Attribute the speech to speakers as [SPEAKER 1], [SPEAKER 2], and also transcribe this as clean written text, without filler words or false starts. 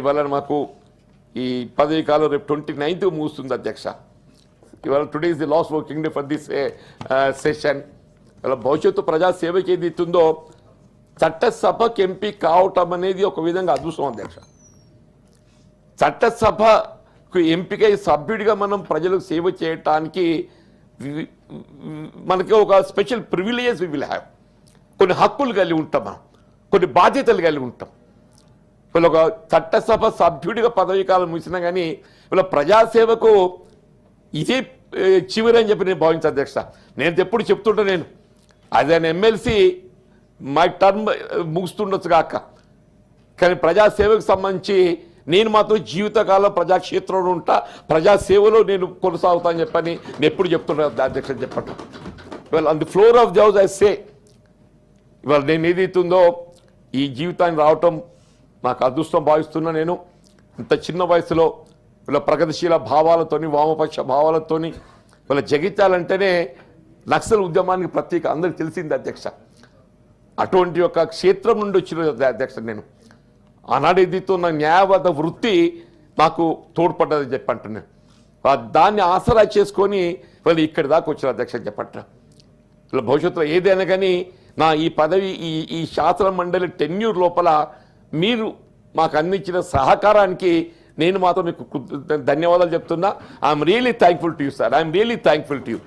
[SPEAKER 1] ఇవాళ మాకు ఈ పదవి కాలం రేపు 29th ముగుస్తుంది అధ్యక్ష. ఇవాళ today is the last working day for this session. ఇవాళ భవిష్యత్తు ప్రజాసేవకి ఏది ఇస్తుందో చట్టసభకు ఎంపీ కావటం అనేది ఒక విధంగా అదృష్టం అధ్యక్ష. చట్టసభకు ఎంపిక సభ్యుడిగా మనం ప్రజలకు సేవ చేయటానికి మనకి ఒక special privileges we will have. కొన్ని హక్కులు కలిగి ఉంటాం, మనం కొన్ని బాధ్యతలు కలిగి ఉంటాం. వీళ్ళు ఒక చట్టసభ సభ్యుడిగా పదవీ కాలం ముగిసినా కానీ వీళ్ళ ప్రజాసేవకు ఇదే చివరి అని చెప్పి నేను భావించే అధ్యక్ష. నేను ఎప్పుడు చెప్తుంటా, నేను as an MLC my term ముగుస్తుండొచ్చు కాక, కానీ ప్రజాసేవకు సంబంధించి నేను మాత్రం జీవితకాలం ప్రజాక్షేత్రంలో ఉంటా, ప్రజాసేవలో నేను కొనసాగుతా అని చెప్పని నేను ఎప్పుడు చెప్తున్నా అధ్యక్ష చెప్పండి. ఇవాళ on the floor of the house I say, ఇవాళ నేను ఏదైతుందో ఈ జీవితాన్ని రావటం నాకు అదృష్టం భావిస్తున్నా. నేను ఇంత చిన్న వయసులో వీళ్ళ ప్రగతిశీల భావాలతోని, వామపక్ష భావాలతోని వీళ్ళ జగిత్యాలంటేనే నక్సల్ ఉద్యమానికి ప్రత్యేక అందరికి తెలిసింది అధ్యక్ష. అటువంటి ఒక క్షేత్రం నుండి వచ్చిన అధ్యక్ష నేను. ఆనాడు ఎదుగుతున్న న్యాయవాద వృత్తి నాకు తోడ్పడ్డదని చెప్పంటున్నాను. దాన్ని ఆసరా చేసుకొని వాళ్ళు ఇక్కడి దాకా వచ్చిన అధ్యక్ష చెప్పంటున్నా. ఇలా భవిష్యత్తులో ఏదైనా కానీ నా ఈ పదవి ఈ శాసన మండలి టెన్యూర్ లోపల మీరు మాకు అందించిన సహకారానికి నేను మాత్రం మీకు ధన్యవాదాలు చెప్తున్నా. I'm really thankful to you sir. I'm really thankful to you.